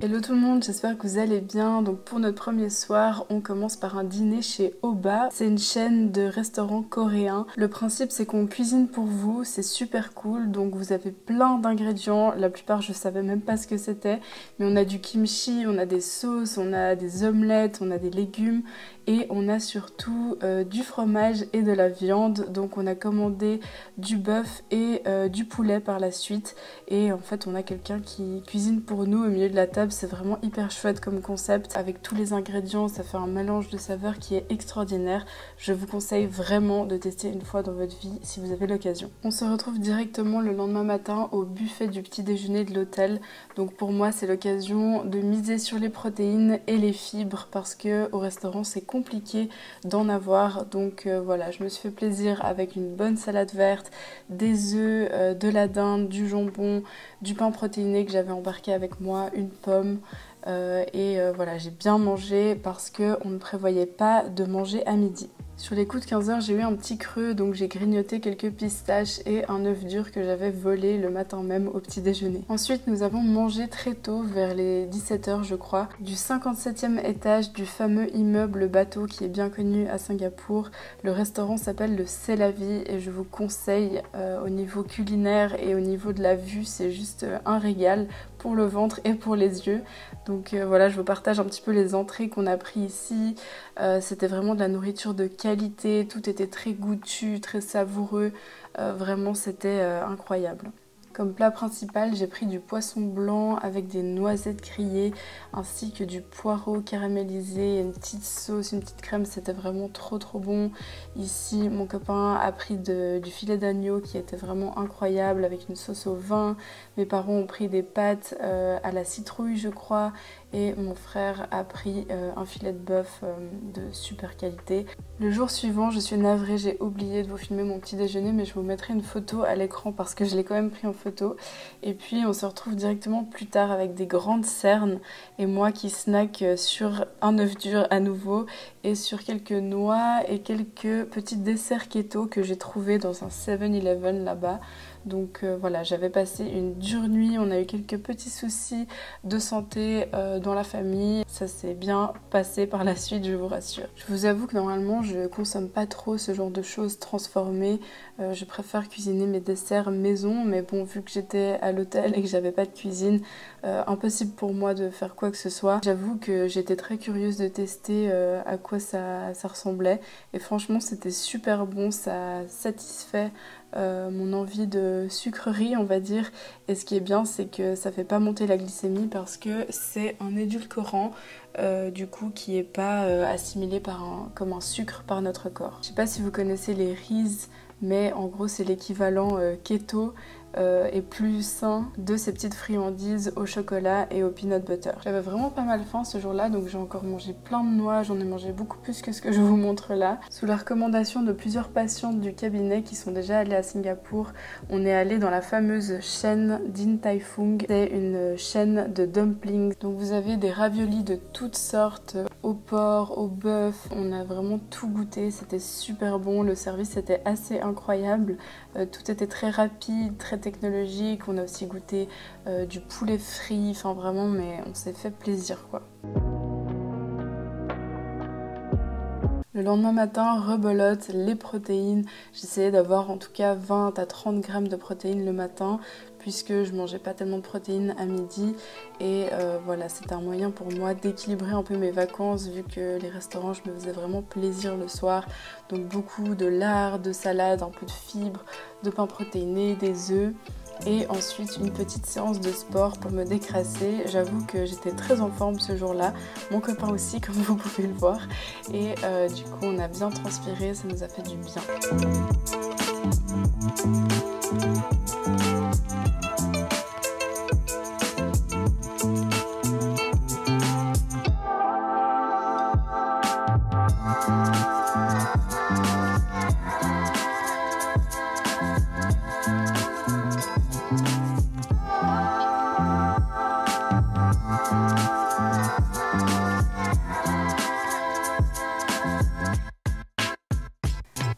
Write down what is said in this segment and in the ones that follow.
Hello tout le monde, j'espère que vous allez bien. Donc pour notre premier soir, on commence par un dîner chez Oba. C'est une chaîne de restaurants coréens. Le principe c'est qu'on cuisine pour vous, c'est super cool. Donc vous avez plein d'ingrédients, la plupart je savais même pas ce que c'était. Mais on a du kimchi, on a des sauces, on a des omelettes, on a des légumes. Et on a surtout du fromage et de la viande. Donc on a commandé du bœuf et du poulet par la suite. Et en fait on a quelqu'un qui cuisine pour nous au milieu de la table. C'est vraiment hyper chouette comme concept. Avec tous les ingrédients, ça fait un mélange de saveurs qui est extraordinaire. Je vous conseille vraiment de tester une fois dans votre vie si vous avez l'occasion. On se retrouve directement le lendemain matin au buffet du petit déjeuner de l'hôtel. Donc pour moi c'est l'occasion de miser sur les protéines et les fibres parce que au restaurant c'est compliqué d'en avoir. Donc voilà, je me suis fait plaisir avec une bonne salade verte, des œufs, de la dinde, du jambon, du pain protéiné que j'avais embarqué avec moi, une pomme. Voilà, j'ai bien mangé parce qu'on ne prévoyait pas de manger à midi. Sur les coups de 15h, j'ai eu un petit creux, donc j'ai grignoté quelques pistaches et un œuf dur que j'avais volé le matin même au petit déjeuner. Ensuite, nous avons mangé très tôt, vers les 17h je crois, du 57e étage du fameux immeuble bateau qui est bien connu à Singapour. Le restaurant s'appelle le C'est la vie et je vous conseille au niveau culinaire et au niveau de la vue, c'est juste un régal pour le ventre et pour les yeux. Donc voilà, je vous partage un petit peu les entrées qu'on a pris ici. C'était vraiment de la nourriture de qualité, tout était très goûtu, très savoureux. Vraiment c'était incroyable. Comme plat principal, j'ai pris du poisson blanc avec des noisettes grillées ainsi que du poireau caramélisé, une petite sauce, une petite crème, c'était vraiment trop bon. Ici, mon copain a pris du filet d'agneau qui était vraiment incroyable avec une sauce au vin. Mes parents ont pris des pâtes à la citrouille, je crois, et mon frère a pris un filet de bœuf de super qualité. Le jour suivant, je suis navrée, j'ai oublié de vous filmer mon petit déjeuner, mais je vous mettrai une photo à l'écran parce que je l'ai quand même pris en photo. Et puis on se retrouve directement plus tard avec des grandes cernes et moi qui snack sur un œuf dur à nouveau et sur quelques noix et quelques petits desserts keto que j'ai trouvé dans un 7-Eleven là-bas. Donc voilà, j'avais passé une dure nuit, on a eu quelques petits soucis de santé dans la famille. Ça s'est bien passé par la suite, je vous rassure. Je vous avoue que normalement je consomme pas trop ce genre de choses transformées. Je préfère cuisiner mes desserts maison, mais bon, vu que j'étais à l'hôtel et que j'avais pas de cuisine, impossible pour moi de faire quoi que ce soit. J'avoue que j'étais très curieuse de tester à quoi ça ressemblait et franchement c'était super bon, ça satisfait mon envie de sucrerie on va dire, et ce qui est bien c'est que ça fait pas monter la glycémie parce que c'est un édulcorant du coup qui est pas assimilé comme un sucre par notre corps. Je sais pas si vous connaissez les Reese, mais en gros c'est l'équivalent keto et plus sain de ces petites friandises au chocolat et au peanut butter. J'avais vraiment pas mal faim ce jour-là, donc j'ai encore mangé plein de noix, j'en ai mangé beaucoup plus que ce que je vous montre là. Sous la recommandation de plusieurs patientes du cabinet qui sont déjà allées à Singapour, on est allé dans la fameuse chaîne Din Tai Fung. C'est une chaîne de dumplings, donc vous avez des raviolis de toutes sortes, au porc, au bœuf, on a vraiment tout goûté, c'était super bon, le service était assez incroyable, tout était très rapide, très technologique, on a aussi goûté du poulet frit, enfin vraiment, mais on s'est fait plaisir quoi. Le lendemain matin, rebelote, les protéines. J'essayais d'avoir en tout cas 20 à 30 grammes de protéines le matin puisque je mangeais pas tellement de protéines à midi et voilà, c'était un moyen pour moi d'équilibrer un peu mes vacances vu que les restaurants je me faisais vraiment plaisir le soir, donc beaucoup de lard, de salade, un peu de fibres, de pain protéiné, des œufs et ensuite une petite séance de sport pour me décrasser. J'avoue que j'étais très en forme ce jour-là, mon copain aussi comme vous pouvez le voir et du coup on a bien transpiré, ça nous a fait du bien.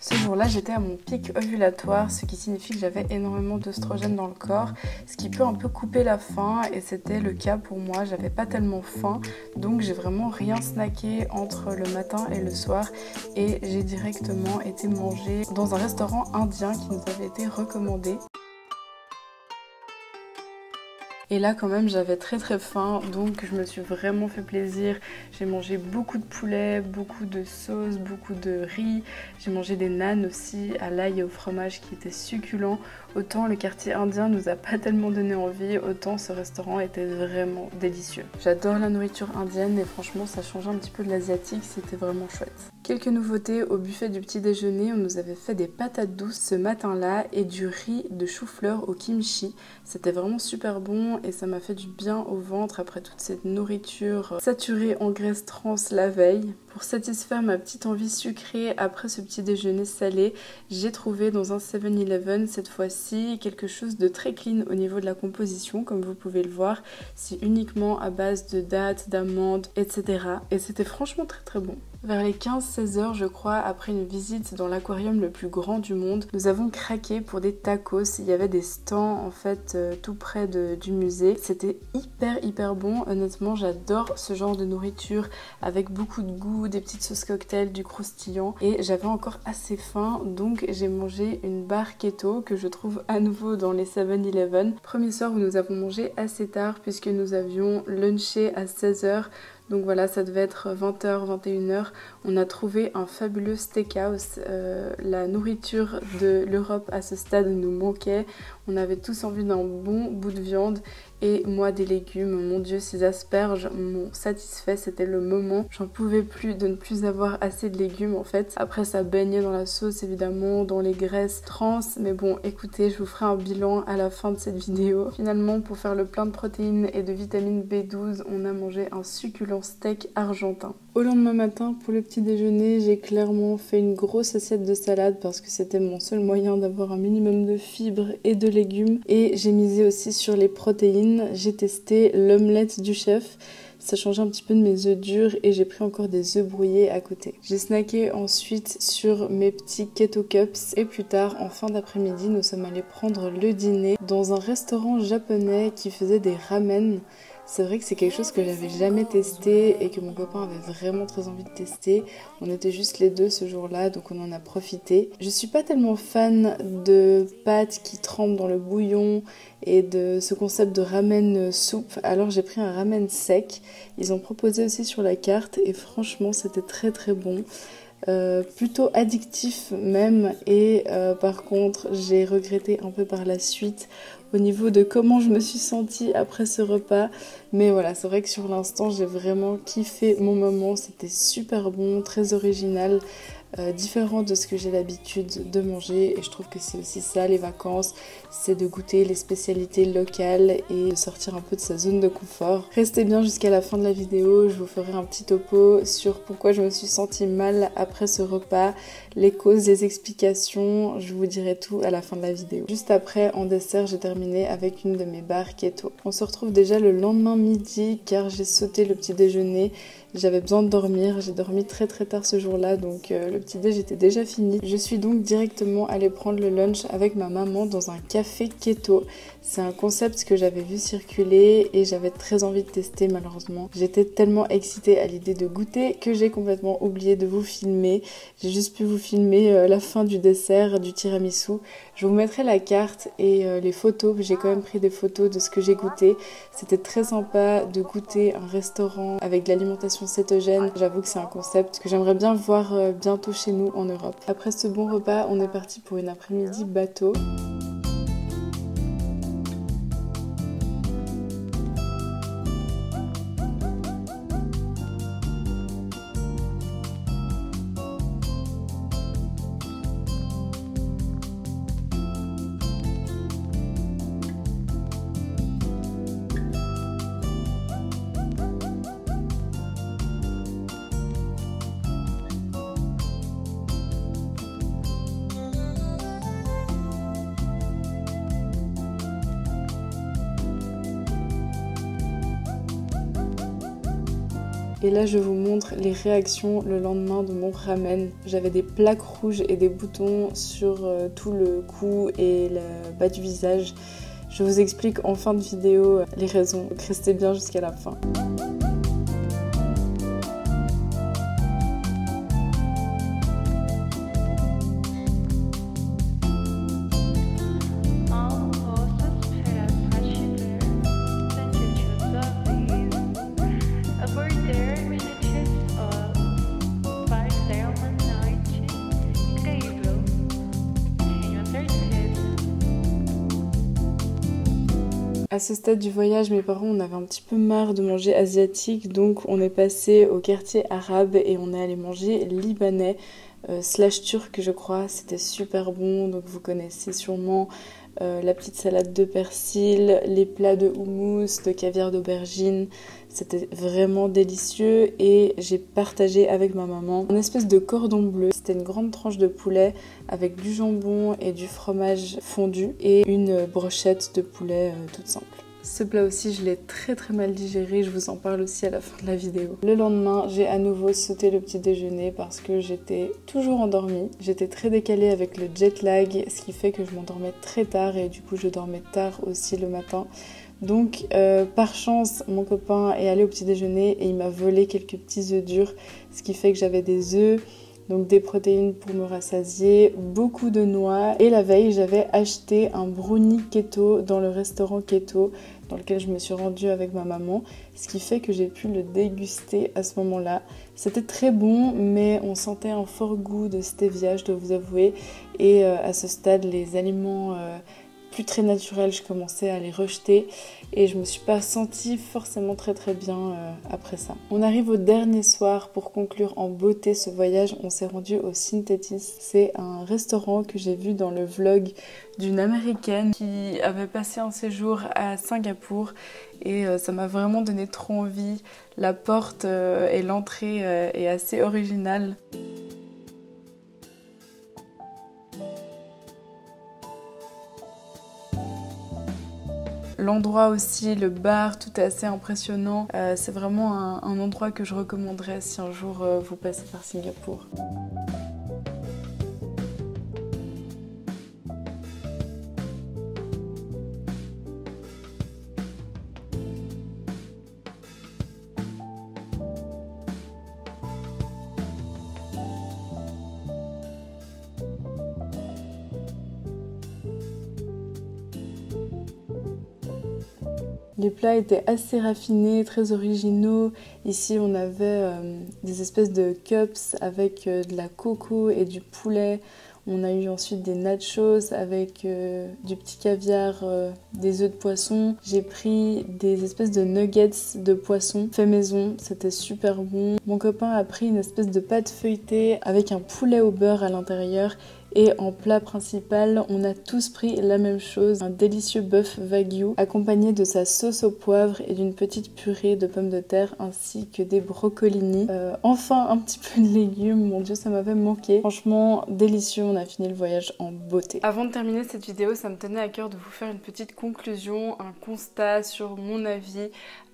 Ce jour-là, j'étais à mon pic ovulatoire, ce qui signifie que j'avais énormément d'œstrogène dans le corps, ce qui peut un peu couper la faim, et c'était le cas pour moi. J'avais pas tellement faim, donc j'ai vraiment rien snacké entre le matin et le soir, et j'ai directement été manger dans un restaurant indien qui nous avait été recommandé. Et là quand même j'avais très faim, donc je me suis vraiment fait plaisir. J'ai mangé beaucoup de poulet, beaucoup de sauce, beaucoup de riz. J'ai mangé des naans aussi à l'ail et au fromage qui étaient succulents. Autant le quartier indien nous a pas tellement donné envie, autant ce restaurant était vraiment délicieux. J'adore la nourriture indienne et franchement ça changeait un petit peu de l'asiatique, c'était vraiment chouette. Quelques nouveautés au buffet du petit déjeuner, on nous avait fait des patates douces ce matin-là et du riz de chou-fleur au kimchi. C'était vraiment super bon et ça m'a fait du bien au ventre après toute cette nourriture saturée en graisse trans la veille. Pour satisfaire ma petite envie sucrée après ce petit déjeuner salé, j'ai trouvé dans un 7-Eleven cette fois-ci quelque chose de très clean au niveau de la composition, comme vous pouvez le voir. C'est uniquement à base de dattes, d'amandes, etc. Et c'était franchement très bon. Vers les 15-16 heures, je crois, après une visite dans l'aquarium le plus grand du monde, nous avons craqué pour des tacos. Il y avait des stands en fait tout près du musée. C'était hyper bon. Honnêtement, j'adore ce genre de nourriture avec beaucoup de goût, des petites sauces cocktails, du croustillant. Et j'avais encore assez faim, donc j'ai mangé une barre keto que je trouve à nouveau dans les 7-Eleven. Premier soir où nous avons mangé assez tard puisque nous avions lunché à 16 heures. Donc voilà, ça devait être 20h, 21h. On a trouvé un fabuleux steakhouse. La nourriture de l'Europe à ce stade nous manquait. On avait tous envie d'un bon bout de viande. Et moi, des légumes, mon Dieu, ces asperges m'ont satisfait. C'était le moment. J'en pouvais plus de ne plus avoir assez de légumes en fait. Après, ça baignait dans la sauce évidemment, dans les graisses trans. Mais bon, écoutez, je vous ferai un bilan à la fin de cette vidéo. Finalement, pour faire le plein de protéines et de vitamine B12, on a mangé un succulent steak argentin. Au lendemain matin, pour le petit déjeuner, j'ai clairement fait une grosse assiette de salade parce que c'était mon seul moyen d'avoir un minimum de fibres et de légumes. Et j'ai misé aussi sur les protéines. J'ai testé l'omelette du chef. Ça changeait un petit peu de mes œufs durs et j'ai pris encore des œufs brouillés à côté. J'ai snacké ensuite sur mes petits keto cups et plus tard, en fin d'après-midi, nous sommes allés prendre le dîner dans un restaurant japonais qui faisait des ramen. C'est vrai que c'est quelque chose que j'avais jamais testé et que mon copain avait vraiment très envie de tester. On était juste les deux ce jour-là, donc on en a profité. Je suis pas tellement fan de pâtes qui trempent dans le bouillon et de ce concept de ramen soupe, alors j'ai pris un ramen sec. Ils ont proposé aussi sur la carte et franchement c'était très bon. Plutôt addictif même et par contre j'ai regretté un peu par la suite au niveau de comment je me suis sentie après ce repas, mais voilà, c'est vrai que sur l'instant j'ai vraiment kiffé mon moment, c'était super bon, très original, différent de ce que j'ai l'habitude de manger et je trouve que c'est aussi ça les vacances, c'est de goûter les spécialités locales et de sortir un peu de sa zone de confort. Restez bien jusqu'à la fin de la vidéo, je vous ferai un petit topo sur pourquoi je me suis sentie mal après ce repas, les causes, les explications, je vous dirai tout à la fin de la vidéo. Juste après, en dessert, j'ai terminé avec une de mes barres keto. On se retrouve déjà le lendemain midi car j'ai sauté le petit déjeuner. J'avais besoin de dormir, j'ai dormi très tard ce jour-là, donc le petit déj était déjà fini. Je suis donc directement allée prendre le lunch avec ma maman dans un café keto. C'est un concept que j'avais vu circuler et j'avais très envie de tester malheureusement. J'étais tellement excitée à l'idée de goûter que j'ai complètement oublié de vous filmer. J'ai juste pu vous filmer la fin du dessert du tiramisu. Je vous mettrai la carte et les photos, j'ai quand même pris des photos de ce que j'ai goûté. C'était très sympa de goûter un restaurant avec de l'alimentation cétogène. J'avoue que c'est un concept que j'aimerais bien voir bientôt chez nous en Europe. Après ce bon repas, on est parti pour une après-midi bateau. Et là je vous montre les réactions le lendemain de mon ramen. J'avais des plaques rouges et des boutons sur tout le cou et le bas du visage. Je vous explique en fin de vidéo les raisons, donc restez bien jusqu'à la fin. À ce stade du voyage, mes parents on avait un petit peu marre de manger asiatique, donc on est passé au quartier arabe et on est allé manger libanais slash turc je crois. C'était super bon, donc vous connaissez sûrement la petite salade de persil, les plats de houmous, de caviar d'aubergine. C'était vraiment délicieux et j'ai partagé avec ma maman une espèce de cordon bleu. C'était une grande tranche de poulet avec du jambon et du fromage fondu et une brochette de poulet toute simple. Ce plat aussi, je l'ai très mal digéré, je vous en parle aussi à la fin de la vidéo. Le lendemain, j'ai à nouveau sauté le petit déjeuner parce que j'étais toujours endormie. J'étais très décalée avec le jet lag, ce qui fait que je m'endormais très tard et du coup je dormais tard aussi le matin. Donc par chance, mon copain est allé au petit déjeuner et il m'a volé quelques petits œufs durs, ce qui fait que j'avais des œufs, donc des protéines pour me rassasier, beaucoup de noix. Et la veille, j'avais acheté un brownie keto dans le restaurant keto dans lequel je me suis rendue avec ma maman, ce qui fait que j'ai pu le déguster à ce moment-là. C'était très bon, mais on sentait un fort goût de stevia, je dois vous avouer. Et à ce stade, les aliments plus très naturels, je commençais à les rejeter et je me suis pas sentie forcément très bien après ça. On arrive au dernier soir pour conclure en beauté ce voyage. On s'est rendu au Synthetis. C'est un restaurant que j'ai vu dans le vlog d'une américaine qui avait passé un séjour à Singapour et ça m'a vraiment donné trop envie. La porte et l'entrée est assez originale. L'endroit aussi, le bar, tout est assez impressionnant. C'est vraiment un endroit que je recommanderais si un jour vous passez par Singapour. Les plats étaient assez raffinés, très originaux. Ici, on avait des espèces de cups avec de la coco et du poulet. On a eu ensuite des nachos avec du petit caviar, des œufs de poisson. J'ai pris des espèces de nuggets de poisson fait maison, c'était super bon. Mon copain a pris une espèce de pâte feuilletée avec un poulet au beurre à l'intérieur. Et en plat principal, on a tous pris la même chose, un délicieux bœuf wagyu accompagné de sa sauce au poivre et d'une petite purée de pommes de terre ainsi que des brocolis. Enfin un petit peu de légumes, mon dieu ça m'avait manqué. Franchement délicieux, on a fini le voyage en beauté. Avant de terminer cette vidéo, ça me tenait à cœur de vous faire une petite conclusion, un constat sur mon avis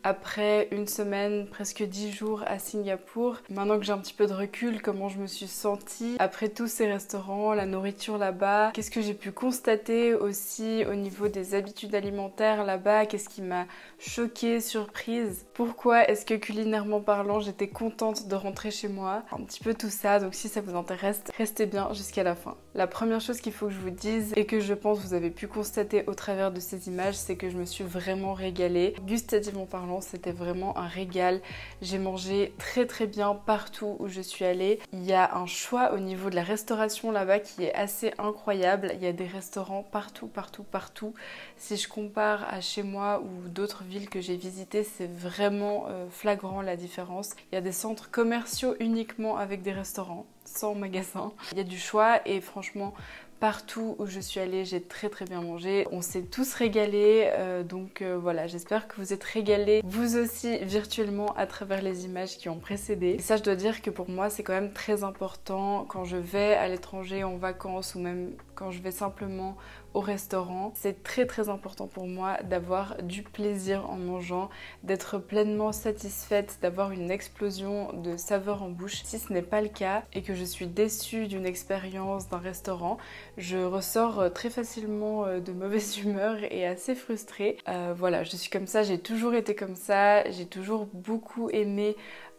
après une semaine, presque 10 jours à Singapour. Maintenant que j'ai un petit peu de recul, comment je me suis sentie après tous ces restaurants, la nourriture là-bas, qu'est-ce que j'ai pu constater aussi au niveau des habitudes alimentaires là-bas, qu'est-ce qui m'a choquée, surprise, pourquoi est-ce que culinairement parlant j'étais contente de rentrer chez moi, un petit peu tout ça. Donc si ça vous intéresse, restez bien jusqu'à la fin. La première chose qu'il faut que je vous dise et que je pense vous avez pu constater au travers de ces images, c'est que je me suis vraiment régalée. Gustativement parlant, c'était vraiment un régal. J'ai mangé très bien partout où je suis allée. Il y a un choix au niveau de la restauration là-bas qui est assez incroyable. Il y a des restaurants partout. Si je compare à chez moi ou d'autres villes que j'ai visitées, c'est vraiment flagrant la différence. Il y a des centres commerciaux uniquement avec des restaurants, sans magasin. Il y a du choix et franchement, partout où je suis allée, j'ai très bien mangé. On s'est tous régalés, donc voilà, j'espère que vous êtes régalés vous aussi virtuellement à travers les images qui ont précédé. Et ça, je dois dire que pour moi, c'est quand même très important quand je vais à l'étranger en vacances ou même quand je vais simplement au restaurant. C'est très important pour moi d'avoir du plaisir en mangeant, d'être pleinement satisfaite, d'avoir une explosion de saveurs en bouche. Si ce n'est pas le cas et que je suis déçue d'une expérience d'un restaurant, je ressors très facilement de mauvaise humeur et assez frustrée. Voilà, je suis comme ça, j'ai toujours été comme ça, j'ai toujours beaucoup aimé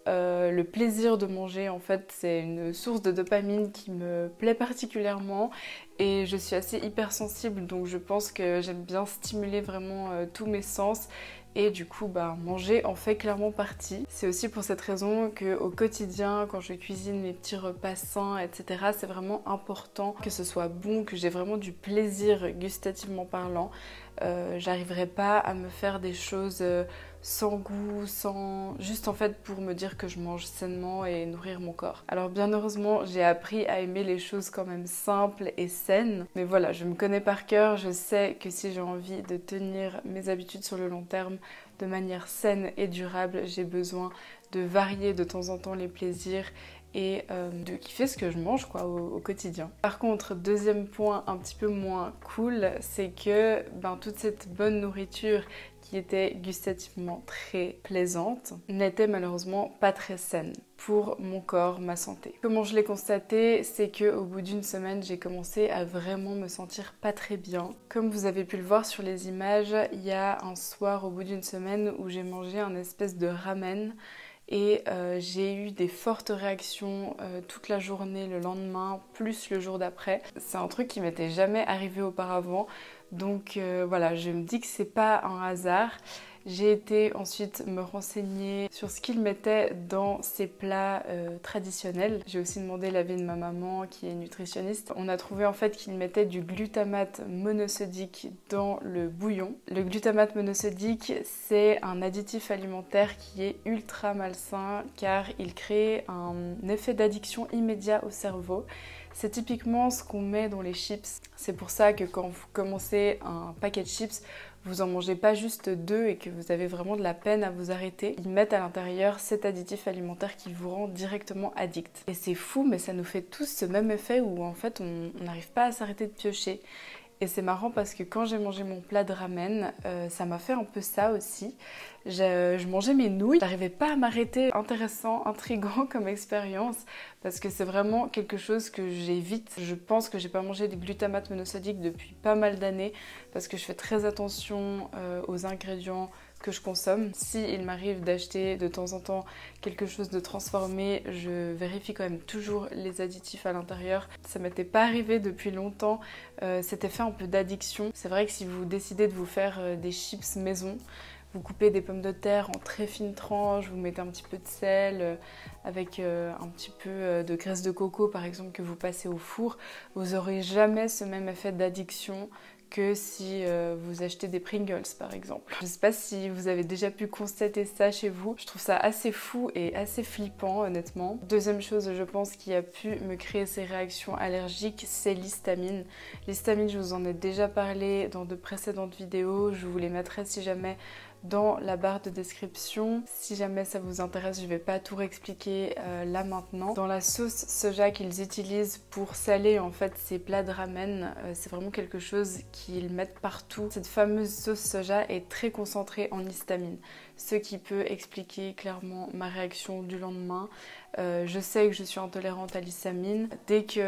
le plaisir de manger. En fait, c'est une source de dopamine qui me plaît particulièrement et je suis assez hypersensible, donc je pense que j'aime bien stimuler vraiment tous mes sens. Et du coup, manger en fait clairement partie. C'est aussi pour cette raison qu'au quotidien, quand je cuisine mes petits repas sains, etc., c'est vraiment important que ce soit bon, que j'ai vraiment du plaisir gustativement parlant. J'arriverai pas à me faire des choses sans goût, juste en fait pour me dire que je mange sainement et nourrir mon corps. Alors bien heureusement, j'ai appris à aimer les choses quand même simples et saines. Mais voilà, je me connais par cœur, je sais que si j'ai envie de tenir mes habitudes sur le long terme de manière saine et durable, j'ai besoin de varier de temps en temps les plaisirs et de kiffer ce que je mange quoi, au quotidien. Par contre, deuxième point un petit peu moins cool, c'est que toute cette bonne nourriture qui était gustativement très plaisante n'était malheureusement pas très saine pour mon corps, ma santé. Comment je l'ai constaté, c'est qu'au bout d'une semaine, j'ai commencé à vraiment me sentir pas très bien. Comme vous avez pu le voir sur les images, il y a un soir au bout d'une semaine où j'ai mangé un espèce de ramen et j'ai eu des fortes réactions toute la journée, le lendemain, plus le jour d'après. C'est un truc qui m'était jamais arrivé auparavant, donc voilà, je me dis que c'est pas un hasard. J'ai été ensuite me renseigner sur ce qu'ils mettaient dans ces plats traditionnels. J'ai aussi demandé l'avis de ma maman qui est nutritionniste. On a trouvé en fait qu'ils mettaient du glutamate monosodique dans le bouillon. Le glutamate monosodique, c'est un additif alimentaire qui est ultra malsain car il crée un effet d'addiction immédiat au cerveau. C'est typiquement ce qu'on met dans les chips. C'est pour ça que quand vous commencez un paquet de chips, vous en mangez pas juste 2 et que vous avez vraiment de la peine à vous arrêter. Ils mettent à l'intérieur cet additif alimentaire qui vous rend directement addict. Et c'est fou, mais ça nous fait tous ce même effet où en fait on n'arrive pas à s'arrêter de piocher. Et c'est marrant parce que quand j'ai mangé mon plat de ramen, ça m'a fait un peu ça aussi. Je mangeais mes nouilles, j'arrivais pas à m'arrêter. Intéressant, intriguant comme expérience parce que c'est vraiment quelque chose que j'évite. Je pense que j'ai pas mangé des glutamates monosodiques depuis pas mal d'années parce que je fais très attention aux ingrédients que je consomme. Si il m'arrive d'acheter de temps en temps quelque chose de transformé, je vérifie quand même toujours les additifs à l'intérieur. Ça m'était pas arrivé depuis longtemps, cet effet un peu d'addiction. C'est vrai que si vous décidez de vous faire des chips maison, vous coupez des pommes de terre en très fines tranches, vous mettez un petit peu de sel avec un petit peu de graisse de coco par exemple que vous passez au four, vous n'aurez jamais ce même effet d'addiction que si vous achetez des Pringles par exemple. Je ne sais pas si vous avez déjà pu constater ça chez vous. Je trouve ça assez fou et assez flippant honnêtement. Deuxième chose je pense qui a pu me créer ces réactions allergiques, c'est l'histamine. L'histamine, je vous en ai déjà parlé dans de précédentes vidéos. Je vous les mettrai si jamais dans la barre de description. Si jamais ça vous intéresse, je vais pas tout réexpliquer là maintenant. Dans la sauce soja qu'ils utilisent pour saler en fait ces plats de ramen, c'est vraiment quelque chose qu'ils mettent partout. Cette fameuse sauce soja est très concentrée en histamine, ce qui peut expliquer clairement ma réaction du lendemain. Je sais que je suis intolérante à l'histamine. Dès qu'il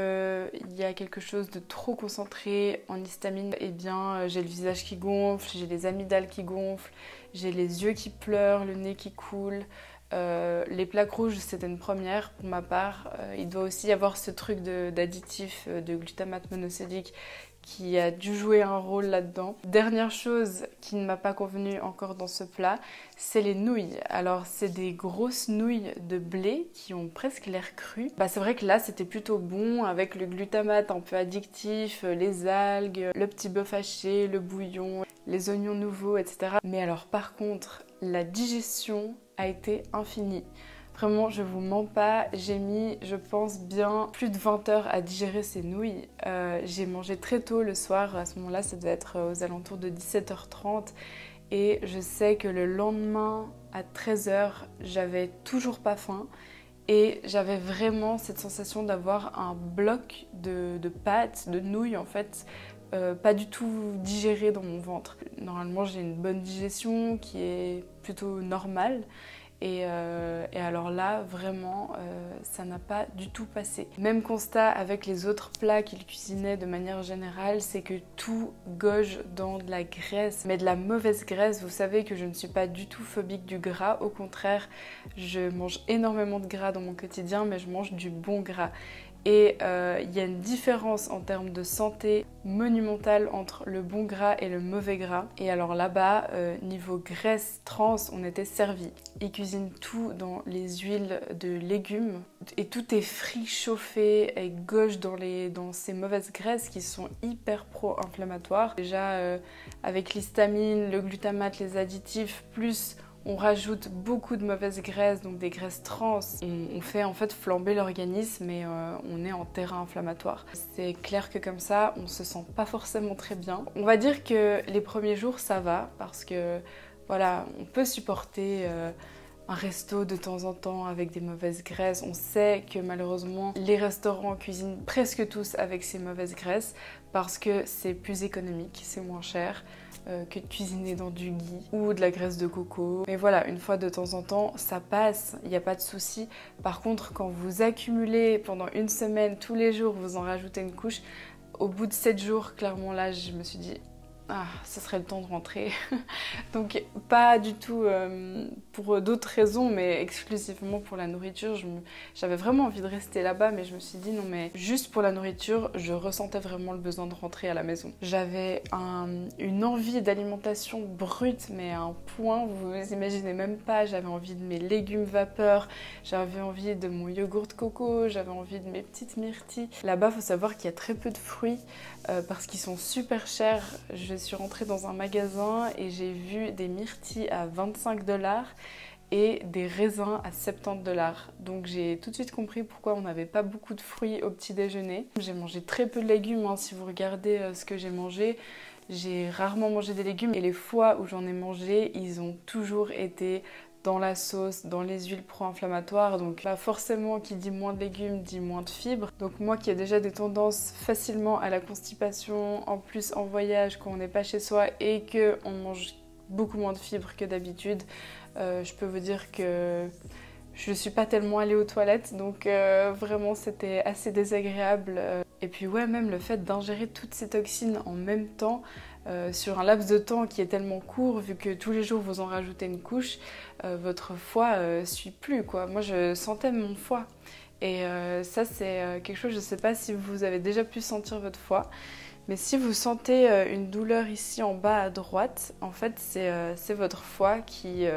y a quelque chose de trop concentré en histamine, eh bien j'ai le visage qui gonfle, j'ai les amygdales qui gonflent, j'ai les yeux qui pleurent, le nez qui coule. Les plaques rouges, c'était une première pour ma part. Il doit aussi y avoir ce truc d'additif de glutamate monosodique qui a dû jouer un rôle là-dedans. Dernière chose qui ne m'a pas convenu encore dans ce plat, c'est les nouilles. Alors c'est des grosses nouilles de blé qui ont presque l'air crues. C'est vrai que là c'était plutôt bon avec le glutamate un peu addictif, les algues, le petit bœuf haché, le bouillon, les oignons nouveaux, etc. Mais alors par contre, la digestion a été infinie. Vraiment, je vous mens pas, j'ai mis, je pense, bien plus de 20 heures à digérer ces nouilles. J'ai mangé très tôt le soir, à ce moment-là, ça devait être aux alentours de 17h30. Et je sais que le lendemain, à 13h, j'avais toujours pas faim. Et j'avais vraiment cette sensation d'avoir un bloc de pâtes, de nouilles en fait, pas du tout digéré dans mon ventre. Normalement j'ai une bonne digestion qui est plutôt normale. Et alors là, vraiment, ça n'a pas du tout passé. Même constat avec les autres plats qu'il cuisinait de manière générale, c'est que tout gauge dans de la graisse, mais de la mauvaise graisse. Vous savez que je ne suis pas du tout phobique du gras, au contraire, je mange énormément de gras dans mon quotidien, mais je mange du bon gras. Et il y a une différence en termes de santé monumentale entre le bon gras et le mauvais gras. Et alors là-bas, niveau graisse trans, on était servi. Ils cuisinent tout dans les huiles de légumes et tout est frit, chauffé et gauche dans ces mauvaises graisses qui sont hyper pro-inflammatoires. Déjà avec l'histamine, le glutamate, les additifs, plus on rajoute beaucoup de mauvaises graisses, donc des graisses trans. On fait en fait flamber l'organisme et on est en terrain inflammatoire. C'est clair que comme ça, on se sent pas forcément très bien. On va dire que les premiers jours, ça va parce que voilà, on peut supporter un resto de temps en temps avec des mauvaises graisses. On sait que malheureusement, les restaurants cuisinent presque tous avec ces mauvaises graisses parce que c'est plus économique, c'est moins cher que de cuisiner dans du ghee ou de la graisse de coco. Mais voilà, une fois de temps en temps, ça passe, il n'y a pas de souci. Par contre, quand vous accumulez pendant une semaine, tous les jours, vous en rajoutez une couche, au bout de 7 jours, clairement là, je me suis dit ah, ce serait le temps de rentrer. Donc pas du tout pour d'autres raisons, mais exclusivement pour la nourriture. J'avais vraiment envie de rester là-bas, mais je me suis dit non, mais juste pour la nourriture, je ressentais vraiment le besoin de rentrer à la maison. J'avais une envie d'alimentation brute, mais à un point, vous imaginez même pas. J'avais envie de mes légumes vapeur, j'avais envie de mon yogourt coco, j'avais envie de mes petites myrtilles. Là-bas, il faut savoir qu'il y a très peu de fruits parce qu'ils sont super chers. Je suis rentrée dans un magasin et j'ai vu des myrtilles à 25 $ et des raisins à 70 $. Donc j'ai tout de suite compris pourquoi on n'avait pas beaucoup de fruits au petit déjeuner. J'ai mangé très peu de légumes, hein, si vous regardez ce que j'ai mangé. J'ai rarement mangé des légumes et les fois où j'en ai mangé, ils ont toujours été dans la sauce, dans les huiles pro-inflammatoires. Donc là, forcément, qui dit moins de légumes, dit moins de fibres. Donc moi qui ai déjà des tendances facilement à la constipation, en plus en voyage, quand on n'est pas chez soi et qu'on mange beaucoup moins de fibres que d'habitude, je peux vous dire que je suis pas tellement allée aux toilettes. Donc vraiment, c'était assez désagréable. Et puis ouais, même le fait d'ingérer toutes ces toxines en même temps, sur un laps de temps qui est tellement court, vu que tous les jours vous en rajoutez une couche, votre foie suit plus quoi. Moi je sentais mon foie et ça c'est quelque chose, je sais pas si vous avez déjà pu sentir votre foie, mais si vous sentez une douleur ici en bas à droite, en fait c'est votre foie qui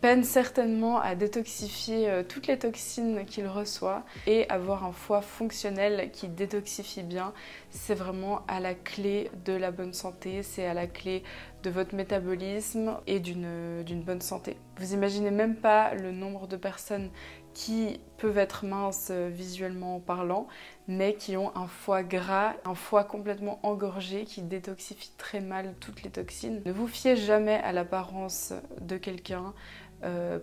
peine certainement à détoxifier toutes les toxines qu'il reçoit et avoir un foie fonctionnel qui détoxifie bien. C'est vraiment à la clé de la bonne santé, c'est à la clé de votre métabolisme et d'une bonne santé. Vous imaginez même pas le nombre de personnes qui peuvent être minces visuellement parlant, mais qui ont un foie gras, un foie complètement engorgé qui détoxifie très mal toutes les toxines. Ne vous fiez jamais à l'apparence de quelqu'un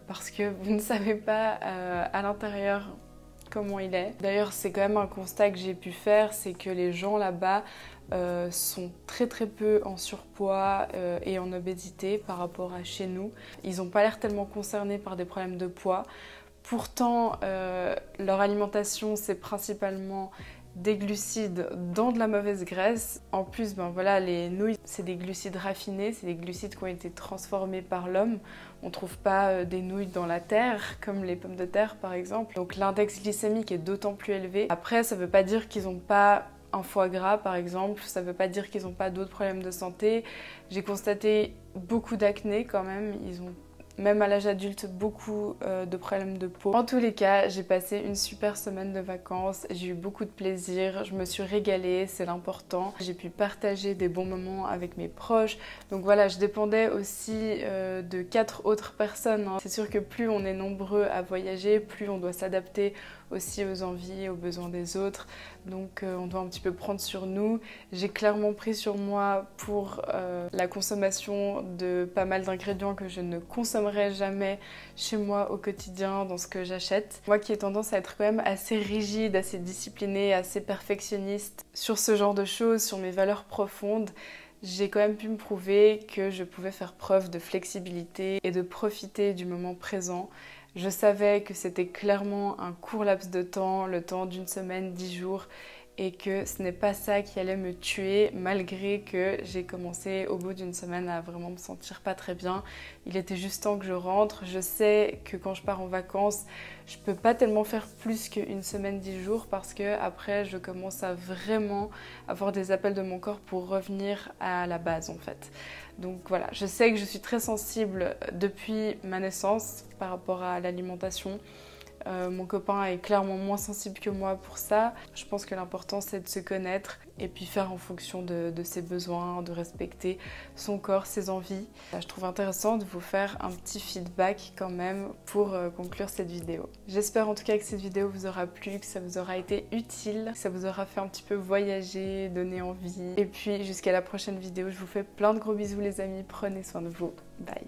parce que vous ne savez pas à l'intérieur comment il est. D'ailleurs, c'est quand même un constat que j'ai pu faire, c'est que les gens là-bas sont très très peu en surpoids et en obésité par rapport à chez nous. Ils n'ont pas l'air tellement concernés par des problèmes de poids. Pourtant, leur alimentation, c'est principalement des glucides dans de la mauvaise graisse. En plus, ben voilà, les nouilles, c'est des glucides raffinés, c'est des glucides qui ont été transformés par l'homme. On ne trouve pas des nouilles dans la terre, comme les pommes de terre par exemple. Donc l'index glycémique est d'autant plus élevé. Après, ça ne veut pas dire qu'ils n'ont pas un foie gras par exemple, ça ne veut pas dire qu'ils n'ont pas d'autres problèmes de santé. J'ai constaté beaucoup d'acné quand même, ils ont même à l'âge adulte, beaucoup de problèmes de peau. En tous les cas, j'ai passé une super semaine de vacances, j'ai eu beaucoup de plaisir, je me suis régalée, c'est l'important. J'ai pu partager des bons moments avec mes proches. Donc voilà, je dépendais aussi de 4 autres personnes. C'est sûr que plus on est nombreux à voyager, plus on doit s'adapter aussi aux envies, aux besoins des autres. Donc on doit un petit peu prendre sur nous. J'ai clairement pris sur moi pour la consommation de pas mal d'ingrédients que je ne consommerai jamais chez moi au quotidien dans ce que j'achète. Moi qui ai tendance à être quand même assez rigide, assez disciplinée, assez perfectionniste sur ce genre de choses, sur mes valeurs profondes, j'ai quand même pu me prouver que je pouvais faire preuve de flexibilité et de profiter du moment présent. Je savais que c'était clairement un court laps de temps, le temps d'une semaine, 10 jours, et que ce n'est pas ça qui allait me tuer malgré que j'ai commencé au bout d'une semaine à vraiment me sentir pas très bien. Il était juste temps que je rentre. Je sais que quand je pars en vacances, je peux pas tellement faire plus qu'une semaine, 10 jours parce que après je commence à vraiment avoir des appels de mon corps pour revenir à la base en fait. Donc voilà, je sais que je suis très sensible depuis ma naissance par rapport à l'alimentation. Mon copain est clairement moins sensible que moi pour ça. Je pense que l'important c'est de se connaître et puis faire en fonction de ses besoins, de respecter son corps, ses envies. Je trouve intéressant de vous faire un petit feedback quand même pour conclure cette vidéo. J'espère en tout cas que cette vidéo vous aura plu, que ça vous aura été utile, que ça vous aura fait un petit peu voyager, donner envie. Et puis jusqu'à la prochaine vidéo, je vous fais plein de gros bisous les amis, prenez soin de vous. Bye.